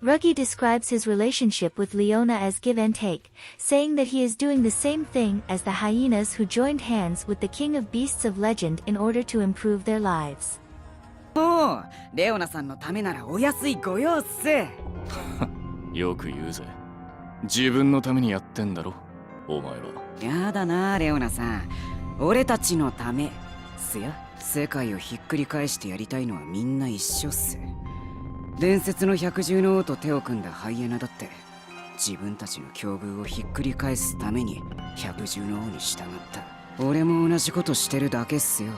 Ruggie describes his relationship with Leona as give and take, saying that he is doing the same thing as the hyenas who joined hands with the king of beasts of legend in order to improve their lives. おう、レオナさんのためならお安いご用っす。よく言うぜ。自分のためにやってんだろ、お前は。やだな、レオナさん。俺たちのためっすよ。世界をひっくり返してやりたいのはみんな一緒っす。伝説の百獣の王と手を組んだハイエナだって自分たちの境遇をひっくり返すために百獣の王に従った。俺も同じことしてるだけっすよ。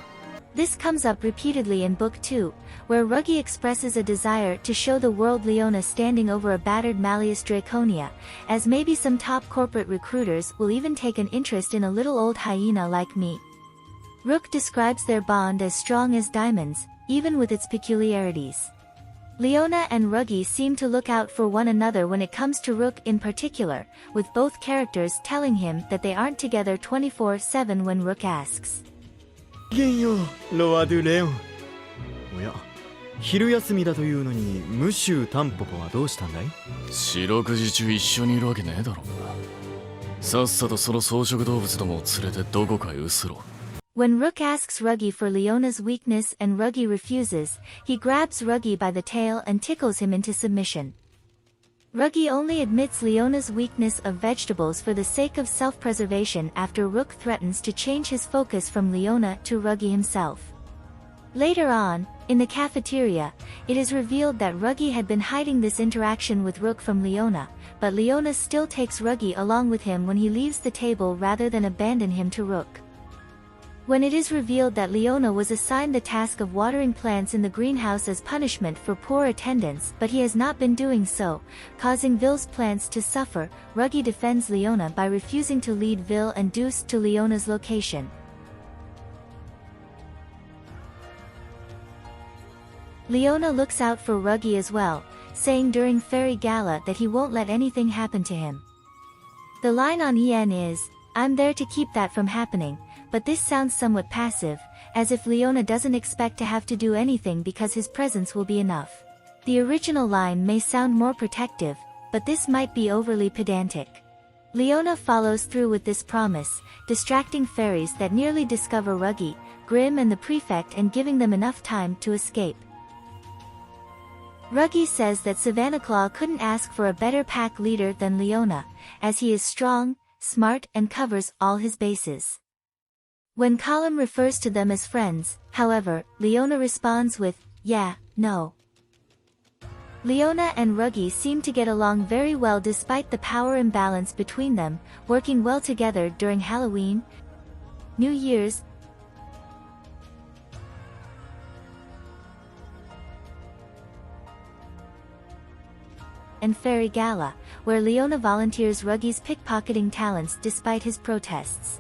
This comes up repeatedly in Book 2, where Ruggie expresses a desire to show the world Leona standing over a battered Malleus Draconia, as maybe some top corporate recruiters will even take an interest in a little old hyena like me. Rook describes their bond as strong as diamonds, even with its peculiarities. Leona and Ruggie seem to look out for one another when it comes to Rook in particular, with both characters telling him that they aren't together 24/7 when Rook asks. げんよ、ロア・ドゥ・レオン。おや、昼休みだというのにムシュータンポポはどうしたんだい？四六時中一緒にいるわけねえだろうな。さっさとその草食動物どもを連れてどこかへ移ろ。When Rook asks Ruggie for Leona's weakness and Ruggie refuses, he grabs Ruggie by the tail and tickles him into submission. Ruggie only admits Leona's weakness of vegetables for the sake of self-preservation after Rook threatens to change his focus from Leona to Ruggie himself. Later on, in the cafeteria, it is revealed that Ruggie had been hiding this interaction with Rook from Leona, but Leona still takes Ruggie along with him when he leaves the table rather than abandon him to Rook. When it is revealed that Leona was assigned the task of watering plants in the greenhouse as punishment for poor attendance but he has not been doing so, causing Ville's plants to suffer, Ruggie defends Leona by refusing to lead Ville and Deuce to Leona's location. Leona looks out for Ruggie as well, saying during Fairy Gala that he won't let anything happen to him. The line on EN is, "I'm there to keep that from happening," but this sounds somewhat passive, as if Leona doesn't expect to have to do anything because his presence will be enough. The original line may sound more protective, but this might be overly pedantic. Leona follows through with this promise, distracting fairies that nearly discover Ruggie, Grimm and the prefect and giving them enough time to escape. Ruggie says that Savannah Claw couldn't ask for a better pack leader than Leona, as he is strong, smart and covers all his bases. When Column refers to them as friends, however, Leona responds with, "Yeah, no." Leona and Ruggie seem to get along very well despite the power imbalance between them, working well together during Halloween, New Year's, and Fairy Gala, where Leona volunteers Ruggie's pickpocketing talents despite his protests.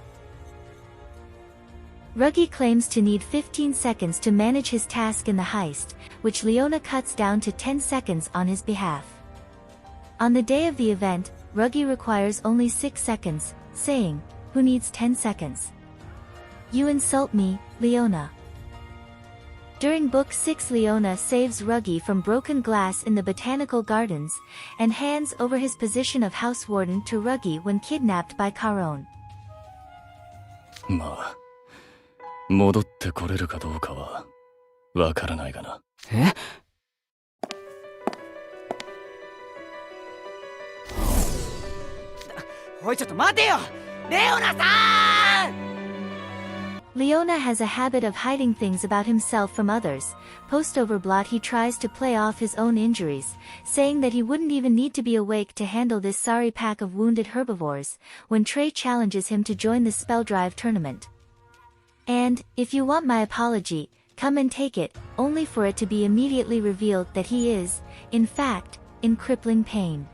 Ruggie claims to need 15 seconds to manage his task in the heist, which Leona cuts down to 10 seconds on his behalf. On the day of the event, Ruggie requires only 6 seconds, saying, "Who needs 10 seconds? You insult me, Leona." During Book 6, Leona saves Ruggie from broken glass in the botanical gardens, and hands over his position of house warden to Ruggie when kidnapped by Caron. まあ、戻ってこれるかどうかはわからないがな。え？おいちょっと待てよ！レオナさん！ Leona has a habit of hiding things about himself from others. Post-Overblot he tries to play off his own injuries, saying that he wouldn't even need to be awake to handle this sorry pack of wounded herbivores, when Trey challenges him to join the Spell Drive tournament. And, if you want my apology, come and take it, only for it to be immediately revealed that he is, in fact, in crippling pain.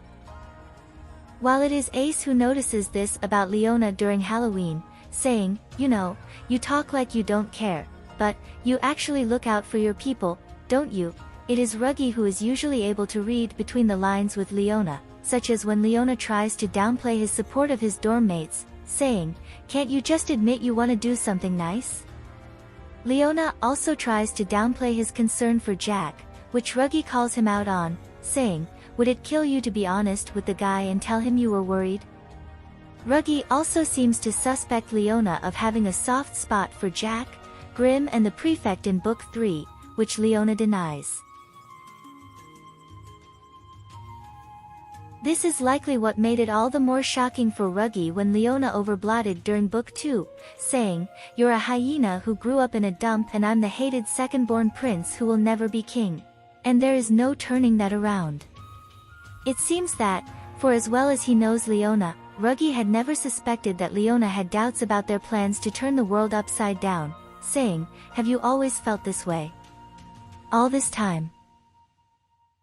While it is Ace who notices this about Leona during Halloween, saying, "You know, you talk like you don't care, but, you actually look out for your people, don't you?" It is Ruggie who is usually able to read between the lines with Leona, such as when Leona tries to downplay his support of his dorm mates, saying, "Can't you just admit you want to do something nice?" Leona also tries to downplay his concern for Jack, which Ruggie calls him out on, saying, Would it kill you to be honest with the guy and tell him you were worried? Ruggie also seems to suspect Leona of having a soft spot for Jack, Grimm and the Prefect in Book 3, which Leona denies. This is likely what made it all the more shocking for Ruggie when Leona overblotted during Book 2, saying, "You're a hyena who grew up in a dump and I'm the hated second-born prince who will never be king. And there is no turning that around." It seems that, for as well as he knows Leona, Ruggie had never suspected that Leona had doubts about their plans to turn the world upside down, saying, "Have you always felt this way? All this time?"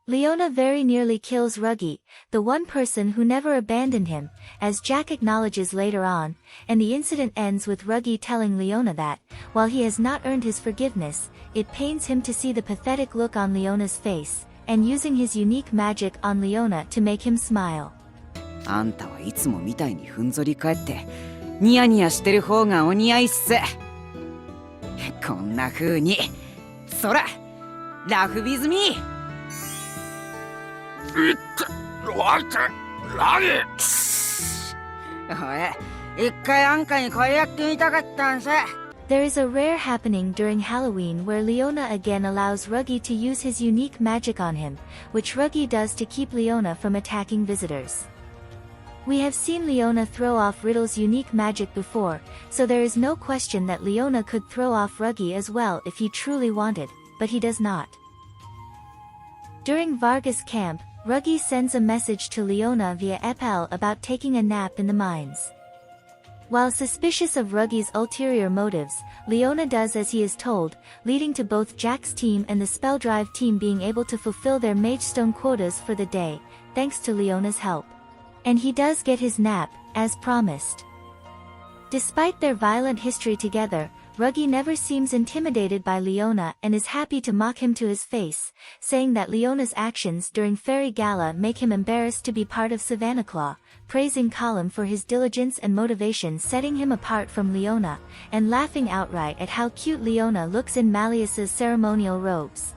Leona very nearly kills Ruggie, the one person who never abandoned him, as Jack acknowledges later on, and the incident ends with Ruggie telling Leona that, while he has not earned his forgiveness, it pains him to see the pathetic look on Leona's face, and using his unique magic on Leona to make him smile. あんたはいつもみたいにふんぞり返ってニヤニヤしてる方がお似合いっす。こんな風にそらラフビズミー。ラギおい、一回あんかにこれやってみたかったんさ。There is a rare happening during Halloween where Leona again allows Ruggie to use his unique magic on him, which Ruggie does to keep Leona from attacking visitors. We have seen Leona throw off Riddle's unique magic before, so there is no question that Leona could throw off Ruggie as well if he truly wanted, but he does not. During Vargas Camp, Ruggie sends a message to Leona via Epel about taking a nap in the mines. While suspicious of Ruggie's ulterior motives, Leona does as he is told, leading to both Jack's team and the Spelldrive team being able to fulfill their Magestone quotas for the day, thanks to Leona's help. And he does get his nap, as promised. Despite their violent history together, Ruggie never seems intimidated by Leona and is happy to mock him to his face, saying that Leona's actions during Fairy Gala make him embarrassed to be part of Savannah Claw, praising Colum for his diligence and motivation setting him apart from Leona, and laughing outright at how cute Leona looks in Malleus's ceremonial robes.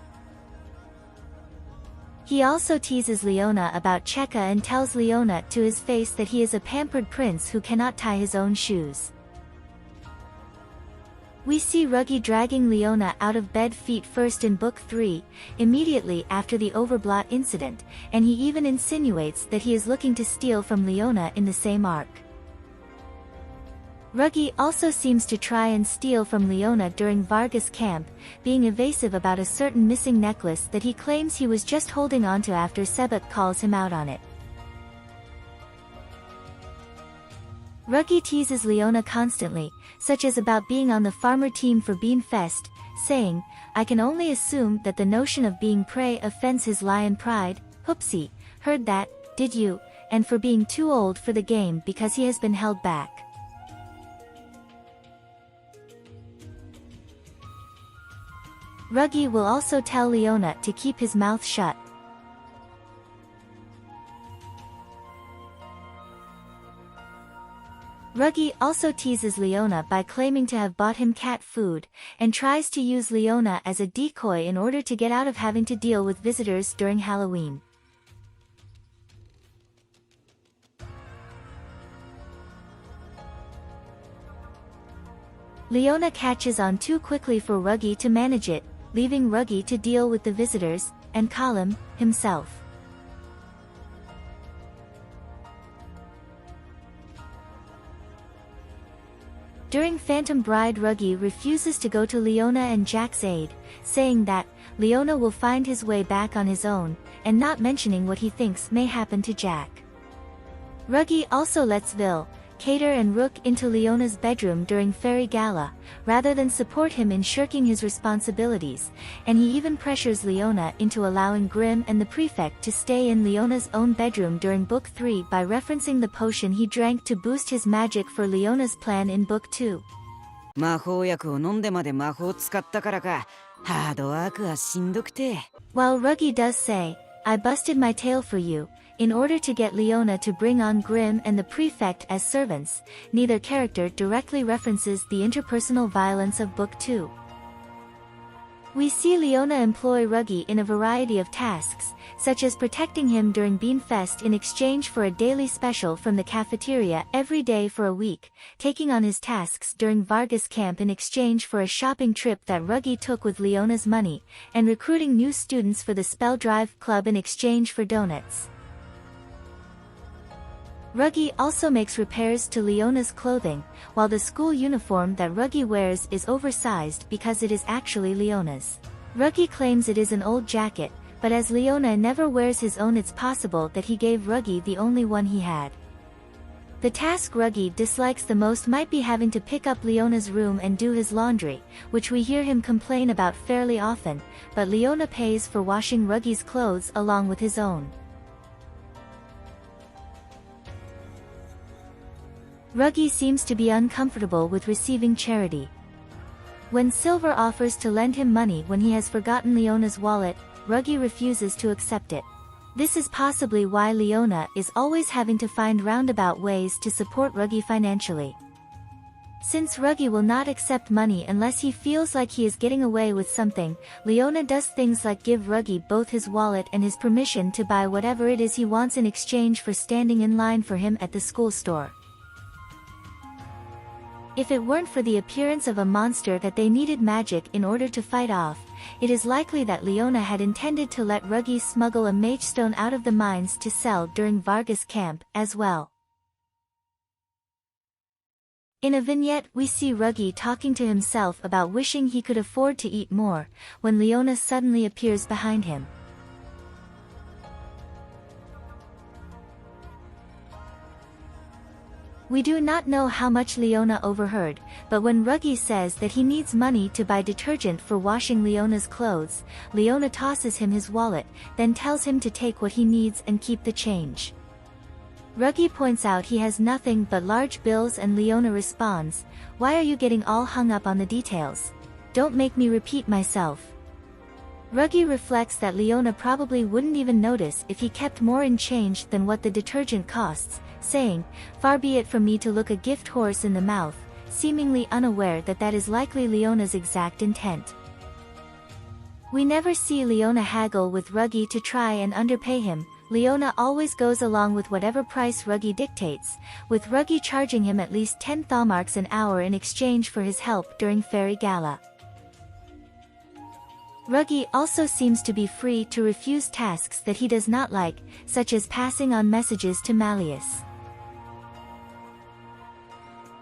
He also teases Leona about Cheka and tells Leona to his face that he is a pampered prince who cannot tie his own shoes. We see Ruggie dragging Leona out of bed feet first in Book 3, immediately after the Overblot incident, and he even insinuates that he is looking to steal from Leona in the same arc. Ruggie also seems to try and steal from Leona during Vargas Camp, being evasive about a certain missing necklace that he claims he was just holding onto after Sebek calls him out on it. Ruggie teases Leona constantly, such as about being on the farmer team for Bean Fest, saying, "I can only assume that the notion of being prey offends his lion pride, Hoopsie, heard that, did you, and for being too old for the game because he has been held back." Ruggie will also tell Leona to keep his mouth shut. Ruggie also teases Leona by claiming to have bought him cat food, and tries to use Leona as a decoy in order to get out of having to deal with visitors during Halloween. Leona catches on too quickly for Ruggie to manage it, leaving Ruggie to deal with the visitors, and Colum, himself. During Phantom Bride, Ruggie refuses to go to Leona and Jack's aid, saying that Leona will find his way back on his own, and not mentioning what he thinks may happen to Jack. Ruggie also lets Vil, Cater and Rook into Leona's bedroom during Fairy Gala, rather than support him in shirking his responsibilities, and he even pressures Leona into allowing Grimm and the Prefect to stay in Leona's own bedroom during Book 3 by referencing the potion he drank to boost his magic for Leona's plan in Book 2. 魔法薬を飲んでまで魔法使ったからか、ハードワークはしんどくて。While Ruggie does say, "I busted my tail for you," in order to get Leona to bring on Grimm and the Prefect as servants, neither character directly references the interpersonal violence of Book 2. We see Leona employ Ruggie in a variety of tasks, such as protecting him during Beanfest in exchange for a daily special from the cafeteria every day for a week, taking on his tasks during Vargas Camp in exchange for a shopping trip that Ruggie took with Leona's money, and recruiting new students for the Spell Drive Club in exchange for donuts. Ruggie also makes repairs to Leona's clothing, while the school uniform that Ruggie wears is oversized because it is actually Leona's. Ruggie claims it is an old jacket, but as Leona never wears his own, it's possible that he gave Ruggie the only one he had. The task Ruggie dislikes the most might be having to pick up Leona's room and do his laundry, which we hear him complain about fairly often, but Leona pays for washing Ruggie's clothes along with his own. Ruggie seems to be uncomfortable with receiving charity. When Silver offers to lend him money when he has forgotten Leona's wallet, Ruggie refuses to accept it. This is possibly why Leona is always having to find roundabout ways to support Ruggie financially. Since Ruggie will not accept money unless he feels like he is getting away with something, Leona does things like give Ruggie both his wallet and his permission to buy whatever it is he wants in exchange for standing in line for him at the school store. If it weren't for the appearance of a monster that they needed magic in order to fight off, it is likely that Leona had intended to let Ruggie smuggle a mage stone out of the mines to sell during Vargas Camp as well. In a vignette we see Ruggie talking to himself about wishing he could afford to eat more, when Leona suddenly appears behind him. We do not know how much Leona overheard, but when Ruggie says that he needs money to buy detergent for washing Leona's clothes, Leona tosses him his wallet, then tells him to take what he needs and keep the change. Ruggie points out he has nothing but large bills, and Leona responds, "Why are you getting all hung up on the details? Don't make me repeat myself." Ruggie reflects that Leona probably wouldn't even notice if he kept more in change than what the detergent costs, saying, "Far be it from me to look a gift horse in the mouth," seemingly unaware that that is likely Leona's exact intent. We never see Leona haggle with Ruggie to try and underpay him. Leona always goes along with whatever price Ruggie dictates, with Ruggie charging him at least 10 thalmarks an hour in exchange for his help during Fairy Gala. Ruggie also seems to be free to refuse tasks that he does not like, such as passing on messages to Malleus.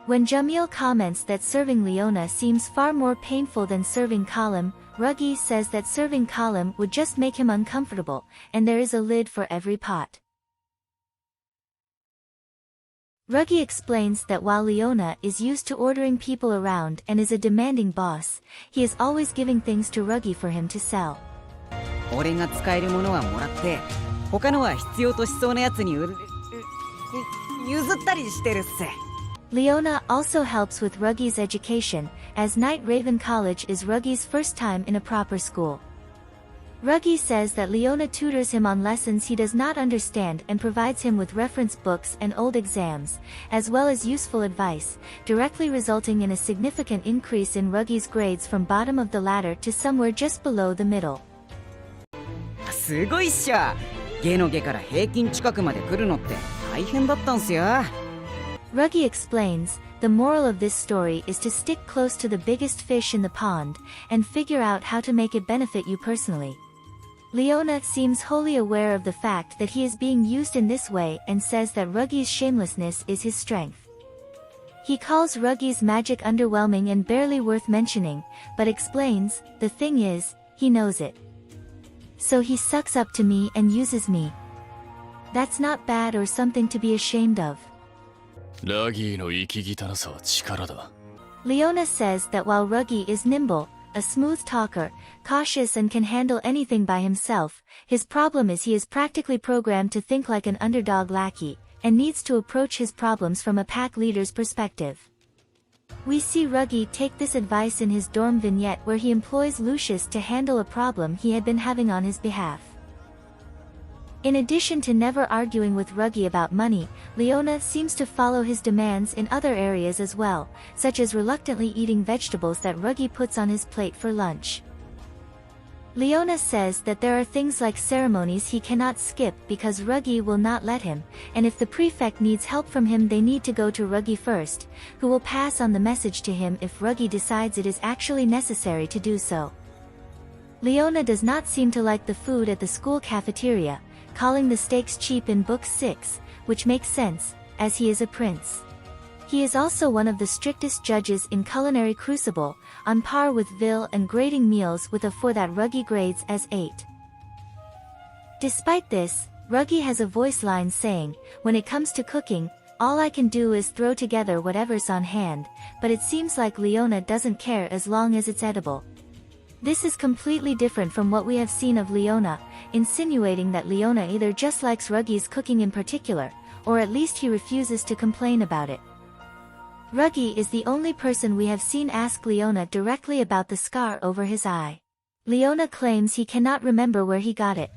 When Jamil comments that serving Leona seems far more painful than serving Column, Ruggie says that serving Column would just make him uncomfortable, and there is a lid for every pot. Ruggie explains that while Leona is used to ordering people around and is a demanding boss, he is always giving things to Ruggie for him to sell. 俺が使えるものはもらって、他のは必要としそうなやつに譲ったりしてるっす。Leona also helps with Ruggie's education, as Night Raven College is Ruggie's first time in a proper school. Ruggie says that Leona tutors him on lessons he does not understand and provides him with reference books and old exams, as well as useful advice, directly resulting in a significant increase in Ruggie's grades from bottom of the ladder to somewhere just below the middle. すごいっしょ。下の下から平均近くまで来るのって大変だったんすよ。Ruggie explains, the moral of this story is to stick close to the biggest fish in the pond, and figure out how to make it benefit you personally. Leona seems wholly aware of the fact that he is being used in this way and says that Ruggie's shamelessness is his strength. He calls Ruggie's magic underwhelming and barely worth mentioning, but explains, the thing is, he knows it. So he sucks up to me and uses me. That's not bad or something to be ashamed of. ラギーの生き汚さは力だ。Leona says that while Ruggie is nimble, a smooth talker, cautious and can handle anything by himself, his problem is he is practically programmed to think like an underdog lackey, and needs to approach his problems from a pack leader's perspective. We see Ruggie take this advice in his dorm vignette where he employs Lucius to handle a problem he had been having on his behalf. In addition to never arguing with Ruggie about money, Leona seems to follow his demands in other areas as well, such as reluctantly eating vegetables that Ruggie puts on his plate for lunch. Leona says that there are things like ceremonies he cannot skip because Ruggie will not let him, and if the prefect needs help from him they need to go to Ruggie first, who will pass on the message to him if Ruggie decides it is actually necessary to do so. Leona does not seem to like the food at the school cafeteria, calling the steaks cheap in Book 6, which makes sense, as he is a prince. He is also one of the strictest judges in Culinary Crucible, on par with Vil and grading meals with a 4 that Ruggie grades as 8. Despite this, Ruggie has a voice line saying, "When it comes to cooking, all I can do is throw together whatever's on hand," but it seems like Leona doesn't care as long as it's edible. This is completely different from what we have seen of Leona, insinuating that Leona either just likes Ruggie's cooking in particular, or at least he refuses to complain about it. Ruggie is the only person we have seen ask Leona directly about the scar over his eye. Leona claims he cannot remember where he got it.